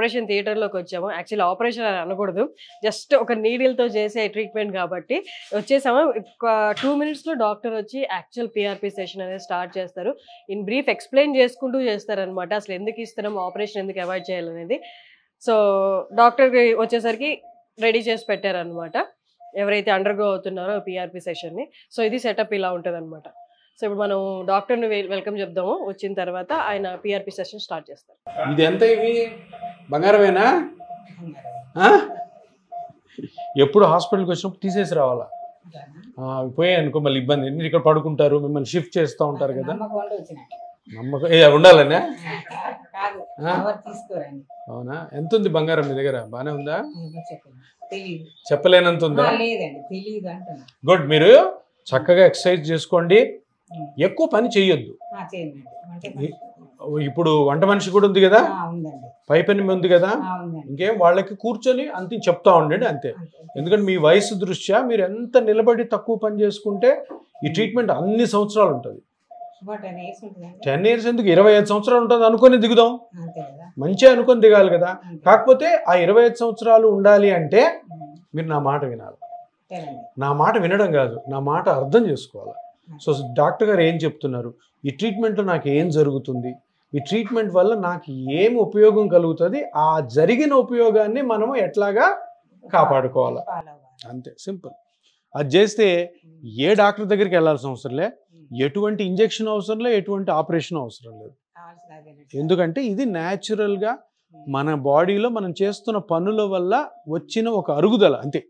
Operation థియేటర్‌లోకి వచ్చాము. Actually operation అని అనకూడదు. జస్ట్ ఒక నీడిల్‌తో చేసే ట్రీట్మెంట్ కాబట్టి వచ్చేసాము. ఒక 2 మినిట్స్‌లో డాక్టర్ వచ్చి యాక్చువల్ పీఆర్‌పీ సెషన్ అనేది స్టార్ట్ చేస్తారు. ఇన్ బ్రీఫ్ ఎక్స్‌ప్లెయిన్ చేసుకుంటూ చేస్తారనమాట. అసలు ఎందుకు ఇస్తున్నాం, ఆపరేషన్ ఎందుకు అవాయిడ్ చేయాలనేది. సో డాక్టర్‌కి వచ్చేసరికి రెడీ చేసి పెట్టారనమాట. ఎవరైతే అండర్‌గో అవుతున్నారో పీఆర్‌పీ సెషన్‌ని. సో ఇది సెటప్ ఇలా ఉంటదనమాట. సో ఇప్పుడు మనం డాక్టర్‌ని వెల్కమ్ చెప్దాము. వచ్చిన తర్వాత ఆయన పీఆర్‌పీ సెషన్ స్టార్ట్ చేస్తారు. ఇది ఎంత ఇవి బంగారమేనా? ఎప్పుడు హాస్పిటల్కి వచ్చినప్పుడు తీసేసి రావాలా? పోయాయి అనుకో మళ్ళీ ఇబ్బంది. మీరు ఇక్కడ పడుకుంటారు, మిమ్మల్ని షిఫ్ట్ చేస్తూ ఉంటారు కదా. నమ్మకం ఉండాలనే. అవునా? ఎంత ఉంది బంగారం మీ దగ్గర? బానే ఉందా? చెప్పలేనంత ఉందా? గుడ్. మీరు చక్కగా ఎక్సర్సైజ్ చేసుకోండి, ఎక్కువ పని చెయ్యొద్దు. ఇప్పుడు వంట మనిషి కూడా ఉంది కదా, పై పని ఉంది కదా, ఇంకేం వాళ్ళకి కూర్చొని అంతే చెప్తా ఉండండి అంతే. ఎందుకంటే మీ వయసు దృష్ట్యా మీరు ఎంత నిలబడి తక్కువ పని చేసుకుంటే ఈ ట్రీట్మెంట్ అన్ని సంవత్సరాలు ఉంటుంది. 10 years ఎందుకు, 25 సంవత్సరాలు ఉంటుంది అనుకొని దిగుదాం. మంచిగా అనుకొని దిగాలి కదా. కాకపోతే ఆ 25 సంవత్సరాలు ఉండాలి అంటే మీరు నా మాట వినాలి. నా మాట వినడం కాదు, నా మాట అర్థం చేసుకోవాలి. సో డాక్టర్ గారు ఏం చెప్తున్నారు, ఈ ట్రీట్మెంట్లో నాకు ఏం జరుగుతుంది, ఈ ట్రీట్మెంట్ వల్ల నాకు ఏం ఉపయోగం కలుగుతుంది, ఆ జరిగిన ఉపయోగాన్ని మనము ఎట్లాగా కాపాడుకోవాలి, అంతే సింపుల్. అది చేస్తే ఏ డాక్టర్ దగ్గరికి వెళ్ళాల్సిన అవసరం లే, ఎటువంటి ఇంజెక్షన్ అవసరం లే, ఎటువంటి ఆపరేషన్ అవసరం లేదు. ఎందుకంటే ఇది న్యాచురల్గా మన బాడీలో మనం చేస్తున్న పనుల వల్ల వచ్చిన ఒక అరుగుదల అంతే.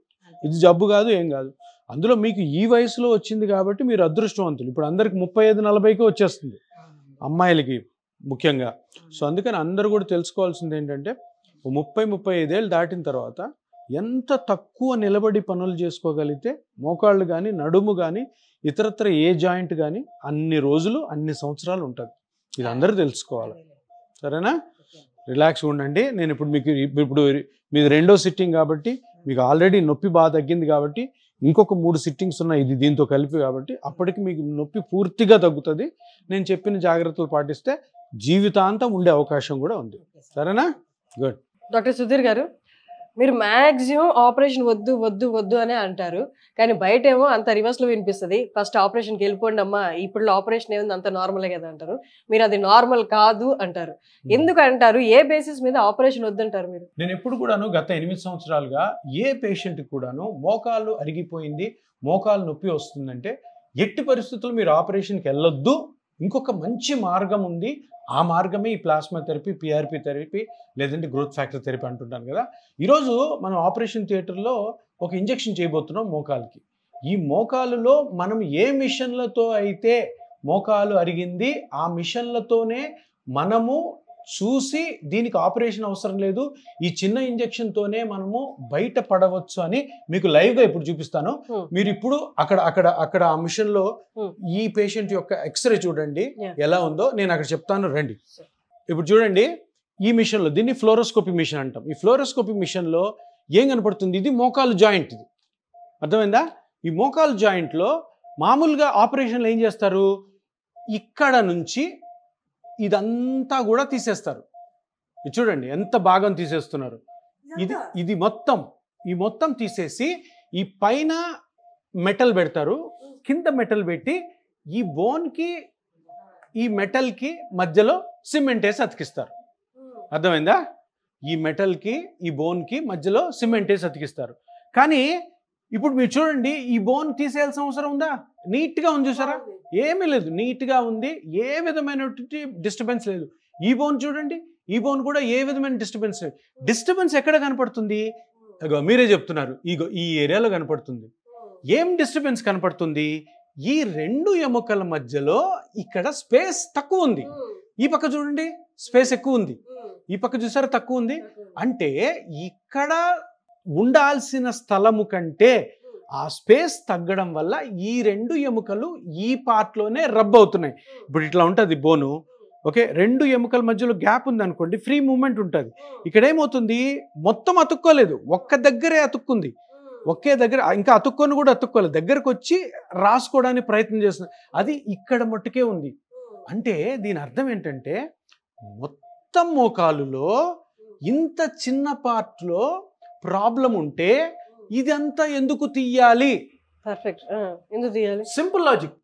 ఇది జబ్బు కాదు, ఏం కాదు. అందులో మీకు ఈ వయసులో వచ్చింది కాబట్టి మీరు అదృష్టవంతులు. ఇప్పుడు అందరికి 35-40కే వచ్చేస్తుంది, అమ్మాయిలకి ముఖ్యంగా. సో అందుకని అందరూ కూడా తెలుసుకోవాల్సింది ఏంటంటే 30-35 ఏళ్ళు దాటిన తర్వాత ఎంత తక్కువ నిలబడి పనులు చేసుకోగలిగితే మోకాళ్ళు కానీ నడుము కానీ ఇతరత్ర ఏ జాయింట్ కానీ అన్ని రోజులు అన్ని సంవత్సరాలు ఉంటుంది. ఇది అందరూ తెలుసుకోవాలి. సరేనా? రిలాక్స్గా ఉండండి. నేను ఇప్పుడు మీకు మీది 2వ సిట్టింగ్ కాబట్టి మీకు ఆల్రెడీ నొప్పి బాగా తగ్గింది కాబట్టి ఇంకొక 3 సిట్టింగ్స్ ఉన్నాయి ఇది దీంతో కలిపి కాబట్టి అప్పటికి మీకు నొప్పి పూర్తిగా తగ్గుతుంది. నేను చెప్పిన జాగ్రత్తలు పాటిస్తే జీవితాంతం ఉండే అవకాశం కూడా ఉంది. సరేనా? గుడ్. డాక్టర్ సుధీర్ గారు, మీరు మ్యాక్సిమం ఆపరేషన్ వద్దు వద్దు వద్దు అనే అంటారు, కానీ బయట ఏమో అంత రివర్స్లో వినిపిస్తుంది. ఫస్ట్ ఆపరేషన్కి వెళ్ళిపోండి అమ్మా, ఇప్పుడు ఆపరేషన్ ఏముంది అంత నార్మలే కదా అంటారు. మీరు అది నార్మల్ కాదు అంటారు. ఎందుకు అంటారు? ఏ బేసిస్ మీద ఆపరేషన్ వద్దంటారు మీరు? నేను ఎప్పుడు కూడాను గత 8 సంవత్సరాలుగా ఏ పేషెంట్కి కూడాను మోకాళ్ళు అరిగిపోయింది, మోకాలు నొప్పి వస్తుందంటే ఎట్టి పరిస్థితుల్లో మీరు ఆపరేషన్కి వెళ్ళొద్దు, ఇంకొక మంచి మార్గం ఉంది, ఆ మార్గమే ఈ ప్లాస్మా థెరపీ, పిఆర్పి థెరపీ, లేదంటే గ్రోత్ ఫ్యాక్టర్ థెరపీ అంటుంటాను కదా. ఈరోజు మనం ఆపరేషన్ థియేటర్లో ఒక ఇంజెక్షన్ చేయబోతున్నాం మోకాలుకి. ఈ మోకాలులో మనం ఏ మిషన్లతో అయితే మోకాలు అరిగింది ఆ మిషన్లతోనే మనము చూసి దీనికి ఆపరేషన్ అవసరం లేదు, ఈ చిన్న ఇంజెక్షన్తోనే మనము బయట పడవచ్చు అని మీకు లైవ్గా ఇప్పుడు చూపిస్తాను. మీరు ఇప్పుడు అక్కడ ఆ మిషన్లో ఈ పేషెంట్ యొక్క ఎక్స్రే చూడండి ఎలా ఉందో, నేను అక్కడ చెప్తాను రండి. ఇప్పుడు చూడండి ఈ మిషన్లో, దీన్ని ఫ్లోరోస్కోపీ మిషన్ అంటాం. ఈ ఫ్లోరోస్కోపీ మిషన్లో ఏం కనపడుతుంది? ఇది మోకాలు జాయింట్. ఇది అర్థమైందా? ఈ మోకాలు జాయింట్లో మామూలుగా ఆపరేషన్లు ఏం చేస్తారు, ఇక్కడ నుంచి ఇదంతా కూడా తీసేస్తారు. చూడండి ఎంత భాగం తీసేస్తున్నారు. ఇది మొత్తం తీసేసి ఈ పైన మెటల్ పెడతారు, కింద మెటల్ పెట్టి ఈ బోన్కి ఈ మెటల్కి మధ్యలో సిమెంట్ వేసి అతికిస్తారు. అర్థమైందా? ఈ మెటల్కి ఈ బోన్కి మధ్యలో సిమెంట్ వేసి అతికిస్తారు. కానీ ఇప్పుడు మీరు చూడండి, ఈ బోన్ తీసేయాల్సిన అవసరం ఉందా? నీట్గా ఉంది, చూసారా? ఏమీ లేదు, నీట్గా ఉంది, ఏ విధమైనటువంటి డిస్టర్బెన్స్ లేదు. ఈ బోన్ చూడండి, ఈ బోన్ కూడా ఏ విధమైన డిస్టర్బెన్స్ లేదు. డిస్టర్బెన్స్ ఎక్కడ కనపడుతుంది? మీరే చెప్తున్నారు, ఈ ఏరియాలో కనపడుతుంది. ఏం డిస్టర్బెన్స్ కనపడుతుంది? ఈ 2 ఎముకల మధ్యలో ఇక్కడ స్పేస్ తక్కువ ఉంది. ఈ పక్క చూడండి స్పేస్ ఎక్కువ ఉంది, ఈ పక్క చూసారా తక్కువ ఉంది. అంటే ఇక్కడ ఉండాల్సిన స్థలము కంటే ఆ స్పేస్ తగ్గడం వల్ల ఈ 2 ఎముకలు ఈ పార్ట్లోనే రబ్ అవుతున్నాయి. ఇప్పుడు ఇట్లా ఉంటుంది బోను, ఓకే? 2 ఎముకల మధ్యలో గ్యాప్ ఉంది అనుకోండి, ఫ్రీ మూమెంట్ ఉంటుంది. ఇక్కడ ఏమవుతుంది, మొత్తం అతుక్కోలేదు, ఒక్క దగ్గరే అతుక్కుంది. ఒకే దగ్గర, ఇంకా అతుక్కొని కూడా అతుక్కోలేదు, దగ్గరకు వచ్చి రాసుకోవడానికి ప్రయత్నం చేస్తుంది. అది ఇక్కడ మట్టుకే ఉంది. అంటే దీని అర్థం ఏంటంటే మొత్తం మోకాలులో ఇంత చిన్న పార్ట్లో ప్రాబ్లం ఉంటే ఇదంతా ఎందుకు తీయాలి? పర్ఫెక్ట్. ఎందుకు తీయాలి? Simple logic.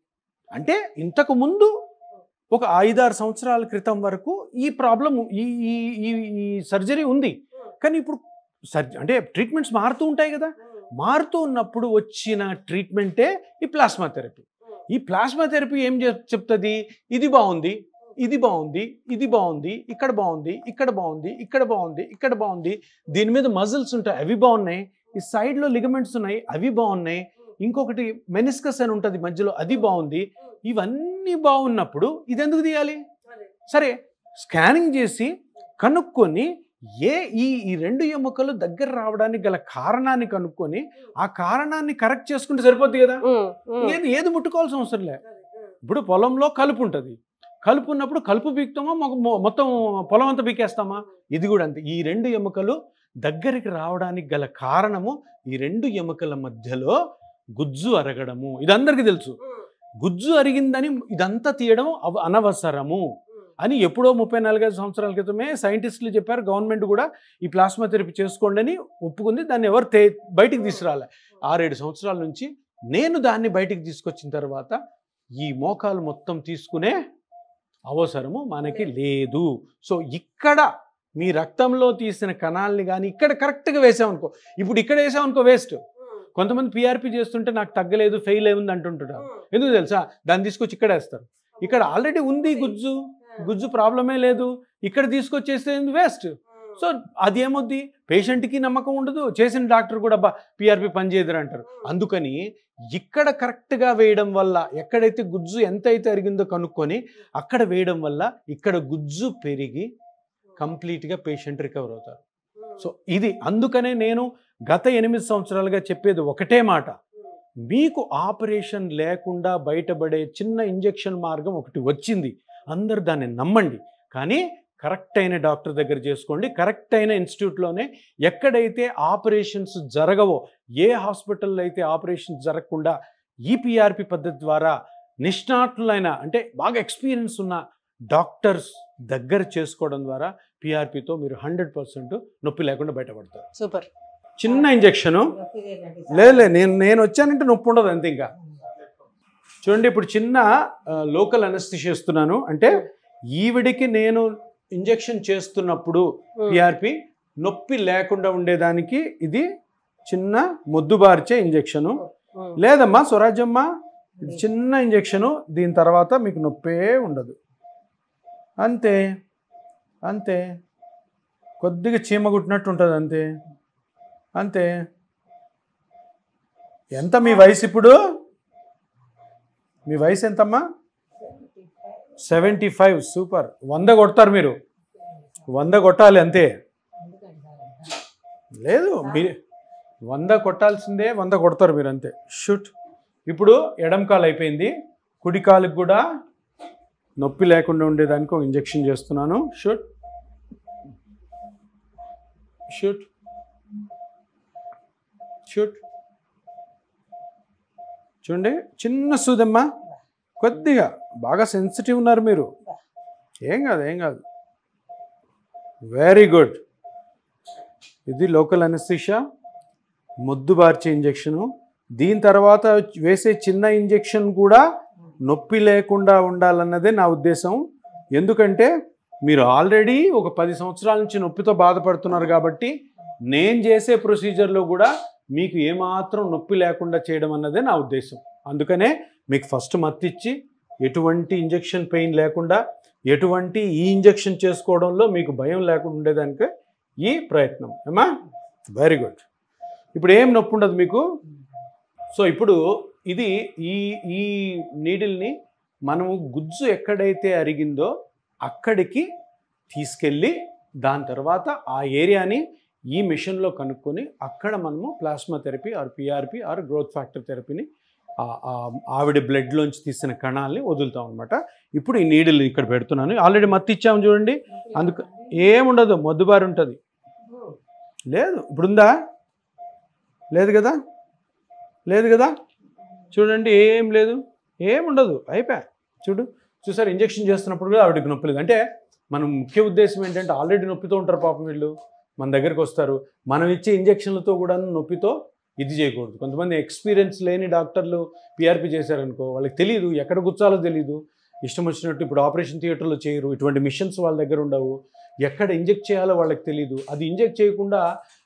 అంటే ఇంతకు ముందు ఒక 5-6 సంవత్సరాల క్రితం వరకు ఈ ప్రాబ్లం ఈ ఈ ఈ సర్జరీ ఉంది. కానీ ఇప్పుడు అంటే ట్రీట్మెంట్స్ మారుతూ ఉంటాయి కదా. మారుతూ ఉన్నప్పుడు వచ్చిన ట్రీట్మెంటే ఈ ప్లాస్మా థెరపీ. ఈ ప్లాస్మా థెరపీ ఏం చెప్తుంది? ఇది బాగుంది, ఇది బాగుంది, ఇది బాగుంది, ఇక్కడ బాగుంది, ఇక్కడ బాగుంది, ఇక్కడ బాగుంది, ఇక్కడ బాగుంది. దీని మీద మజిల్స్ ఉంటాయి, అవి బాగున్నాయి. ఈ సైడ్లో లిగమెంట్స్ ఉన్నాయి, అవి బాగున్నాయి. ఇంకొకటి మెనిస్కస్ అని ఉంటుంది మధ్యలో, అది బాగుంది. ఇవన్నీ బాగున్నప్పుడు ఇది ఎందుకు తీయాలి? సరే, స్కానింగ్ చేసి కనుక్కొని ఈ రెండు ఎముకలు దగ్గర రావడానికి గల కారణాన్ని కనుక్కొని ఆ కారణాన్ని కరెక్ట్ చేసుకుంటే సరిపోద్ది కదా. ఏది ముట్టుకోవాల్సిన అవసరం లే. ఇప్పుడు పొలంలో కలుపు ఉంటుంది, కలుపు ఉన్నప్పుడు కలుపు పీకుతామా, మొత్తం పొలం అంతా పీకేస్తామా? ఇది కూడా అంతే. ఈ రెండు ఎముకలు దగ్గరికి రావడానికి గల కారణము ఈ రెండు ఎముకల మధ్యలో గుజ్జు అరగడము. ఇది అందరికీ తెలుసు. గుజ్జు అరిగిందని ఇదంతా తీయడం అనవసరము అని ఎప్పుడో 34 సంవత్సరాల క్రితమే సైంటిస్టులు చెప్పారు. గవర్నమెంట్ కూడా ఈ ప్లాస్మా థెరపీ చేసుకోండి అని ఒప్పుకుంది. దాన్ని ఎవరు బయటికి తీసుకురాలే. 6-7 సంవత్సరాల నుంచి నేను దాన్ని బయటికి తీసుకొచ్చిన తర్వాత ఈ మోకాలు మొత్తం తీసుకునే అవసరము మనకి లేదు. సో ఇక్కడ మీ రక్తంలో తీసిన కణాలని కానీ ఇక్కడ కరెక్ట్గా వేసామనుకో, ఇప్పుడు ఇక్కడ వేసామనుకో వేస్ట్. కొంతమంది పిఆర్పి చేస్తుంటే నాకు తగ్గలేదు, ఫెయిల్ అయింది అంటుంటారు. ఎందుకు తెలుసా? దాన్ని తీసుకొచ్చి ఇక్కడ వేస్తారు. ఇక్కడ ఆల్రెడీ ఉంది గుజ్జు ప్రాబ్లమే లేదు, ఇక్కడ తీసుకొచ్చేస్తే వేస్ట్. సో అది ఏమొద్ది, పేషెంట్కి నమ్మకం ఉండదు, చేసిన డాక్టర్ కూడా పిఆర్పి పనిచేయదురు అంటారు. అందుకని ఇక్కడ కరెక్ట్గా వేయడం వల్ల, ఎక్కడైతే గుజ్జు ఎంత అయితే అరిగిందో కనుక్కొని అక్కడ వేయడం వల్ల ఇక్కడ గుజ్జు పెరిగి కంప్లీట్గా పేషెంట్ రికవర్ అవుతారు. సో ఇది అందుకనే నేను గత 8 సంవత్సరాలుగా చెప్పేది ఒకటే మాట, మీకు ఆపరేషన్ లేకుండా బయటపడే చిన్న ఇంజెక్షన్ మార్గం ఒకటి వచ్చింది. అందరూ దాన్ని నమ్మండి, కానీ కరెక్ట్ అయిన డాక్టర్ దగ్గర చేసుకోండి. కరెక్ట్ అయిన ఇన్స్టిట్యూట్లోనే, ఎక్కడైతే ఆపరేషన్స్ జరగవో, ఏ హాస్పిటల్లో అయితే ఆపరేషన్స్ జరగకుండా ఈ పిఆర్పి పద్ధతి ద్వారా నిష్ణాతులైన, అంటే బాగా ఎక్స్పీరియన్స్ ఉన్న డాక్టర్స్ దగ్గర చేసుకోవడం ద్వారా పిఆర్పితో మీరు 100% నొప్పి లేకుండా బయటపడతారు. సూపర్. చిన్న ఇంజెక్షను లేదు, నేను వచ్చానంటే నొప్పి ఉండదు అంతే. ఇంకా చూడండి, ఇప్పుడు చిన్న లోకల్ అనస్థిషియా ఇస్తున్నాను. అంటే ఈవిడికి నేను ఇంజెక్షన్ చేస్తున్నప్పుడు పిఆర్పి నొప్పి లేకుండా ఉండేదానికి ఇది చిన్న మొద్దుబార్చే ఇంజెక్షను. లేదమ్మా స్వరాజ్యమ్మ, ఇది చిన్న ఇంజెక్షను, దీని తర్వాత మీకు నొప్పే ఉండదు. అంతే అంతే, కొద్దిగా చీమ కుట్టినట్టు ఉంటుంది అంతే అంతే. ఎంత మీ వయసు ఇప్పుడు? మీ వయసు ఎంతమ్మా? 75. సూపర్. 100 కొడతారు మీరు, 100 కొట్టాలి అంతే. లేదు, మీరు 100 కొట్టాల్సిందే, 100 కొడతారు మీరు అంతే. షూట్. ఇప్పుడు ఎడమ కాలు అయిపోయింది, కుడి కాలుకి కూడా నొప్పి లేకుండా ఉండేదానికి ఒక ఇంజెక్షన్ చేస్తున్నాను. Shoot shoot shoot. చూడండి, చిన్న సూదమ్మా, కొద్దిగా బాగా సెన్సిటివ్ ఉన్నారు మీరు. ఏం కాదు. Very good. ఇది లోకల్ అనస్థీషియా, మొద్దుబార్చే ఇంజెక్షను. దీని తర్వాత వేసే చిన్న ఇంజెక్షన్ కూడా నొప్పి లేకుండా ఉండాలన్నదే నా ఉద్దేశం. ఎందుకంటే మీరు ఆల్రెడీ ఒక 10 సంవత్సరాల నుంచి నొప్పితో బాధపడుతున్నారు కాబట్టి నేను చేసే ప్రొసీజర్లో కూడా మీకు ఏమాత్రం నొప్పి లేకుండా చేయడం అన్నదే నా ఉద్దేశం. అందుకనే మీకు ఫస్ట్ మత్తిచ్చి ఎటువంటి ఇంజెక్షన్ పెయిన్ లేకుండా, ఎటువంటి ఈ ఇంజెక్షన్ చేసుకోవడంలో మీకు భయం లేకుండా ఉండేదానికి ఈ ప్రయత్నం. ఏమా? Very good. ఇప్పుడు ఏం నొప్పి ఉండదు మీకు. సో ఇప్పుడు ఇది ఈ నీడిల్ని మనము గుజ్జు ఎక్కడైతే అరిగిందో అక్కడికి తీసుకెళ్ళి దాని తర్వాత ఆ ఏరియాని ఈ మిషన్లో కనుక్కొని అక్కడ మనము plasma therapy or PRP or growth factor థెరపీని ఆవిడ బ్లడ్లోంచి తీసిన కణాలని వదులుతాం అనమాట. ఇప్పుడు ఈ నీడిల్ ఇక్కడ పెడుతున్నాను. ఆల్రెడీ మత్తి ఇచ్చాము చూడండి, అందుకు ఏముండదు, మొద్దుబారి ఉంటుంది. లేదు, ఇప్పుడుందా? లేదు కదా. చూడండి, ఏం లేదు, ఏముండదు, అయిపోయా. చూసారు, ఇంజెక్షన్ చేస్తున్నప్పుడు కూడా ఆవిడకి నొప్పి లేదు. అంటే మనం ముఖ్య ఉద్దేశం ఏంటంటే ఆల్రెడీ నొప్పితో ఉంటారు పాపం వీళ్ళు, మన దగ్గరికి వస్తారు, మనం ఇచ్చే ఇంజెక్షన్లతో కూడా నొప్పితో ఇది చేయకూడదు. కొంతమంది ఎక్స్పీరియన్స్ లేని డాక్టర్లు పిఆర్పి చేశారనుకో, వాళ్ళకి తెలియదు, ఎక్కడ గుచ్చాలో తెలియదు, ఇష్టం వచ్చినట్టు ఇప్పుడు ఆపరేషన్ థియేటర్లో చేయరు, ఇటువంటి మిషన్స్ వాళ్ళ దగ్గర ఉండవు, ఎక్కడ ఇంజెక్ట్ చేయాలో వాళ్ళకి తెలియదు. అది ఇంజెక్ట్ చేయకుండా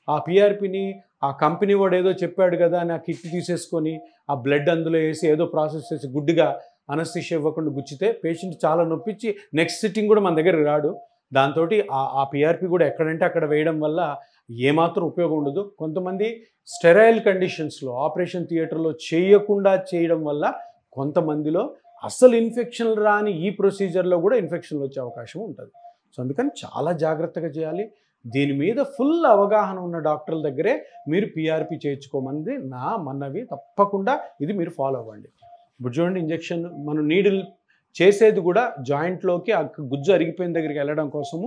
ఆ పిఆర్పిని ఆ కంపెనీ వాడు ఏదో చెప్పాడు కదా అని ఆ కిట్ తీసేసుకొని ఆ బ్లడ్ అందులో వేసి ఏదో ప్రాసెస్ చేసి గుడ్డిగా అనస్థీషియా ఇవ్వకుండా గుచ్చితే పేషెంట్ చాలా నొప్పించి నెక్స్ట్ సిట్టింగ్ కూడా మన దగ్గరికి రాడు. దాంతో ఆ పిఆర్పి కూడా ఎక్కడంటే అక్కడ వేయడం వల్ల ఏమాత్రం ఉపయోగం ఉండదు. కొంతమంది స్టెరైల్ కండిషన్స్లో ఆపరేషన్ థియేటర్లో చేయకుండా చేయడం వల్ల కొంతమందిలో అసలు ఇన్ఫెక్షన్ రాని ఈ ప్రొసీజర్లో కూడా ఇన్ఫెక్షన్లు వచ్చే అవకాశం ఉంటుంది. సో అందుకని చాలా జాగ్రత్తగా చేయాలి. దీని మీద ఫుల్ అవగాహన ఉన్న డాక్టర్ల దగ్గరే మీరు పిఆర్పి చేయించుకోమంది నా మనవి. తప్పకుండా ఇది మీరు ఫాలో అవ్వండి. ఇప్పుడు చూడండి, ఇంజెక్షన్ మనం నీడిల్ చేసేది కూడా జాయింట్లోకి ఆ గుజ్జు అరిగిపోయిన దగ్గరికి వెళ్ళడం కోసము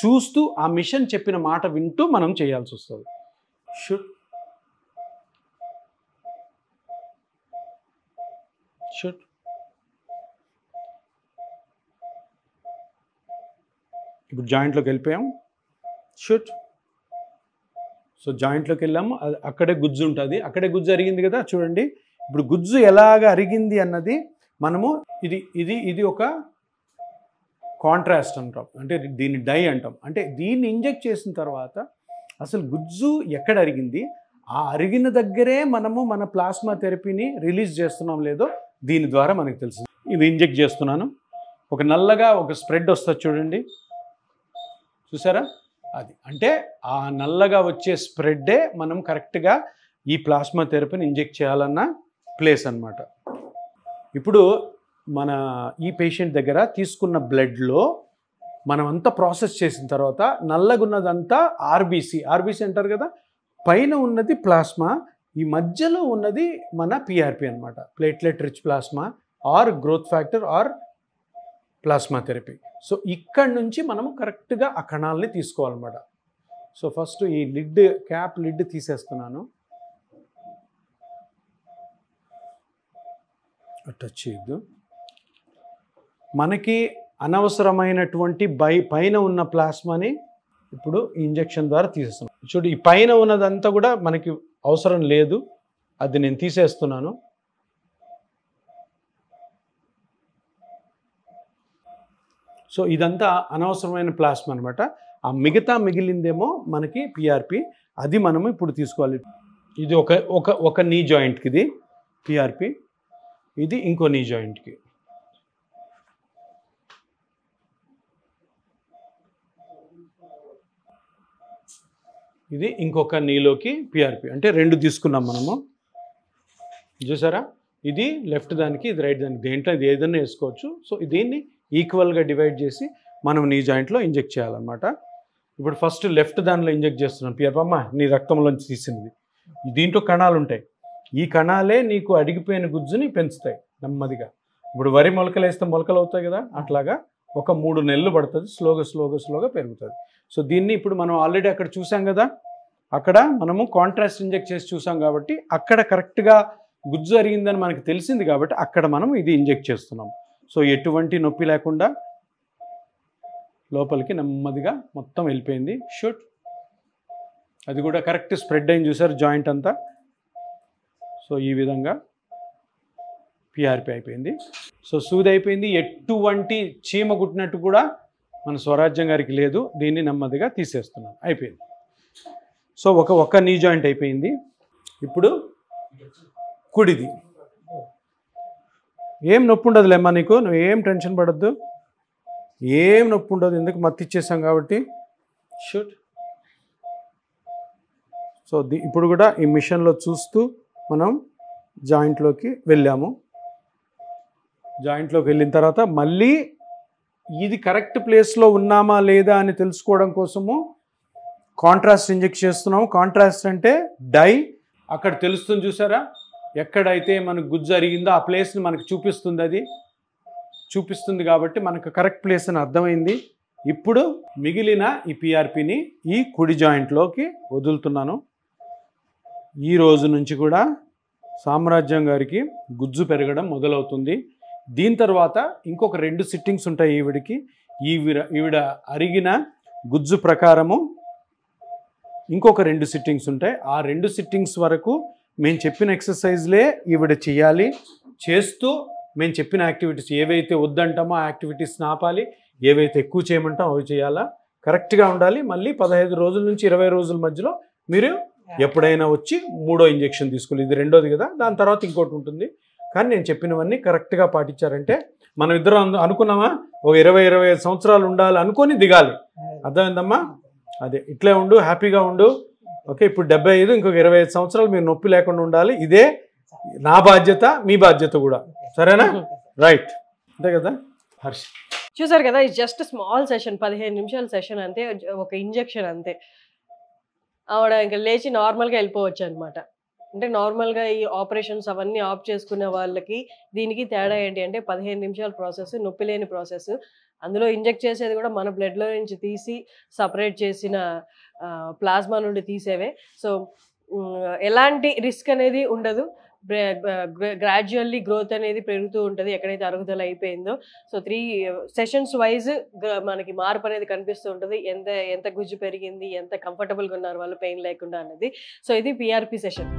చూస్తూ ఆ మిషన్ చెప్పిన మాట వింటూ మనం చేయాల్సి వస్తుంది. షుట్ ఇప్పుడు జాయింట్లోకి వెళ్ళిపోయాం. షుట్. సో జాయింట్లోకి వెళ్ళాము, అక్కడే గుజ్జు ఉంటుంది, అక్కడే గుజ్జు అరిగింది కదా చూడండి. ఇప్పుడు గుజ్జు ఎలాగ అరిగింది అన్నది మనము ఇది ఒక కాంట్రాస్ట్ అంటాం, అంటే దీన్ని డై అంటాం. అంటే దీన్ని ఇంజెక్ట్ చేసిన తర్వాత అసలు గుజ్జు ఎక్కడ అరిగింది, ఆ అరిగిన దగ్గరే మనము మన ప్లాస్మా థెరపీని రిలీజ్ చేస్తున్నాం లేదో దీని ద్వారా మనకు తెలుస్తుంది. ఇది ఇంజెక్ట్ చేస్తున్నాను, ఒక నల్లగా ఒక స్ప్రెడ్ వస్తుంది చూడండి, చూసారా? అది అంటే ఆ నల్లగా వచ్చే స్ప్రెడ్డే మనం కరెక్ట్గా ఈ ప్లాస్మా థెరపీని ఇంజెక్ట్ చేయాలన్న ప్లేస్ అన్నమాట. ఇప్పుడు మన ఈ పేషెంట్ దగ్గర తీసుకున్న బ్లడ్లో మనం అంతా ప్రాసెస్ చేసిన తర్వాత నల్లగున్నదంతా ఆర్బీసీ అంటారు కదా, పైన ఉన్నది ప్లాస్మా, ఈ మధ్యలో ఉన్నది మన పిఆర్పి అన్నమాట, platelet rich plasma are growth factor are plasma therapy. So ఇక్కడ నుంచి మనము కరెక్ట్గా ఆ కణాలని తీసుకోవాలన్నమాట. సో ఫస్ట్ ఈ లిడ్ క్యాప్ లిడ్ తీసేస్తున్నాను, టచ్ చేయొద్దు. మనకి అనవసరమైనటువంటి పైన ఉన్న ప్లాస్మాని ఇప్పుడు ఇంజెక్షన్ ద్వారా తీసేస్తున్నాం. చూడు, ఈ పైన ఉన్నదంతా కూడా మనకి అవసరం లేదు, అది నేను తీసేస్తున్నాను. సో ఇదంతా అనవసరమైన ప్లాస్మా అనమాట. ఆ మిగతా మిగిలిందేమో మనకి పిఆర్పి, అది మనము ఇప్పుడు తీసుకోవాలి. ఇది ఒక నీ జాయింట్కి ఇది పిఆర్పి, ఇది ఇంకో నీ జాయింట్కి. ఇది ఇంకొక నీలోకి పిఆర్పి, అంటే రెండు తీసుకున్నాం మనము. చూసారా, ఇది లెఫ్ట్ దానికి ఇది రైట్ దానికి, దేంట్లో ఇది ఏదైనా వేసుకోవచ్చు. సో దీన్ని ఈక్వల్గా డివైడ్ చేసి మనం నీ జాయింట్లో ఇంజెక్ట్ చేయాలన్నమాట. ఇప్పుడు ఫస్ట్ లెఫ్ట్ దానిలో ఇంజెక్ట్ చేస్తున్నాను పిఆర్పి. అమ్మ, నీ రక్తంలోంచి తీసినది, దీంట్లో కణాలు ఉంటాయి, ఈ కణాలే నీకు అడిగిపోయిన గుజ్జుని పెంచుతాయి నెమ్మదిగా. ఇప్పుడు వరి మొలకలు వేస్తే మొలకలు అవుతాయి కదా, అట్లాగా ఒక 3 నెలలు పడుతుంది, స్లోగా పెరుగుతుంది. సో దీన్ని ఇప్పుడు మనం ఆల్రెడీ అక్కడ చూసాం కదా, అక్కడ మనము కాంట్రాస్ట్ ఇంజెక్ట్ చేసి చూసాం కాబట్టి అక్కడ కరెక్ట్గా గుజ్జు అరిగిందని మనకు తెలిసింది కాబట్టి అక్కడ మనం ఇది ఇంజెక్ట్ చేస్తున్నాం. సో ఎటువంటి నొప్పి లేకుండా లోపలికి నెమ్మదిగా మొత్తం వెళ్ళిపోయింది. షూట్. అది కూడా కరెక్ట్ స్ప్రెడ్ అయింది, చూసారు జాయింట్ అంతా. సో ఈ విధంగా పిఆర్పి అయిపోయింది. సో సూది అయిపోయింది. ఎటువంటి చీమ కుట్టినట్టు కూడా మన స్వరాజ్యం గారికి లేదు. దీన్ని నెమ్మదిగా తీసేస్తున్నాం, అయిపోయింది. సో ఒక నీ జాయింట్ అయిపోయింది. ఇప్పుడు కుడిది. ఏం నొప్పి ఉండదులేమ్మా నీకు, నువ్వు ఏం టెన్షన్ పడద్దు, ఏం నొప్పి ఉండదు, ఎందుకు మత్తి ఇచ్చేసాం కాబట్టి. షూట్. సో ఇప్పుడు కూడా ఈ మిషన్లో చూస్తూ మనం జాయింట్లోకి వెళ్ళాము. జాయింట్లోకి వెళ్ళిన తర్వాత మళ్ళీ ఇది కరెక్ట్ ప్లేస్లో ఉన్నామా లేదా అని తెలుసుకోవడం కోసము కాంట్రాస్ట్ ఇంజెక్ట్ చేస్తున్నాము. కాంట్రాస్ట్ అంటే డై, అక్కడ తెలుస్తుంది చూసారా, ఎక్కడైతే మనకు గుజ్జు అరిగిందో ఆ ప్లేస్ని మనకు చూపిస్తుంది. అది చూపిస్తుంది కాబట్టి మనకు కరెక్ట్ ప్లేస్ అని అర్థమైంది. ఇప్పుడు మిగిలిన ఈ పిఆర్పిని ఈ కుడి జాయింట్లోకి వదులుతున్నాను. ఈ రోజు నుంచి కూడా సామ్రాజ్యం గారికి గుజ్జు పెరగడం మొదలవుతుంది. దీని తర్వాత ఇంకొక 2 సిట్టింగ్స్ ఉంటాయి ఈవిడికి. ఈవిడ అరిగిన గుజ్జు ప్రకారము ఇంకొక 2 సిట్టింగ్స్ ఉంటాయి. ఆ 2 సిట్టింగ్స్ వరకు మేము చెప్పిన ఎక్సర్సైజ్లే ఈవిడ చేయాలి. చేస్తూ మేము చెప్పిన యాక్టివిటీస్ ఏవైతే వద్దంటామో ఆ యాక్టివిటీస్ని ఆపాలి, ఏవైతే ఎక్కువ చేయమంటామో అవి చేయాలా, కరెక్ట్గా ఉండాలి. మళ్ళీ 15 రోజుల నుంచి 20 రోజుల మధ్యలో మీరు ఎప్పుడైనా వచ్చి 3వ ఇంజెక్షన్ తీసుకోవాలి. ఇది 2వది కదా, దాని తర్వాత ఇంకోటి ఉంటుంది. కానీ నేను చెప్పినవన్నీ కరెక్ట్గా పాటించారంటే మనం ఇద్దరం అనుకున్నామా ఒక 20-25 సంవత్సరాలు ఉండాలి అనుకొని దిగాలి. అర్థమైందమ్మా? అదే ఇట్లే ఉండు, హ్యాపీగా ఉండు. ఓకే, ఇప్పుడు 75, ఇంకొక 25 సంవత్సరాలు మీరు నొప్పి లేకుండా ఉండాలి. ఇదే నా బాధ్యత, మీ బాధ్యత కూడా. సరేనా? రైట్, అంతే కదా హర్ష్? చూసారు కదా, ఇది జస్ట్ స్మాల్ సెషన్, 15 నిమిషాల సెషన్ అంతే, ఒక ఇంజెక్షన్ అంతే. ఆవిడ ఇంకా లేచి నార్మల్గా వెళ్ళిపోవచ్చు అనమాట. అంటే నార్మల్గా ఈ ఆపరేషన్స్ అవన్నీ ఆఫ్ చేసుకునే వాళ్ళకి దీనికి తేడా ఏంటి అంటే 15 నిమిషాల ప్రాసెస్, నొప్పి లేని ప్రాసెస్. అందులో ఇంజెక్ట్ చేసేది కూడా మన బ్లడ్లో నుంచి తీసి సపరేట్ చేసిన ప్లాస్మా నుండి తీసేవే. సో ఎలాంటి రిస్క్ అనేది ఉండదు. గ్రాడ్యువల్లీ గ్రోత్ అనేది పెరుగుతూ ఉంటుంది ఎక్కడైతే అరుగుదల అయిపోయిందో. సో 3 సెషన్స్ వైజ్ మనకి మార్పు అనేది కనిపిస్తూ ఉంటుంది. ఎంత గుజ్జు పెరిగింది, ఎంత కంఫర్టబుల్గా ఉన్నారు వాళ్ళు పెయిన్ లేకుండా అనేది. సో ఇది PRP సెషన్.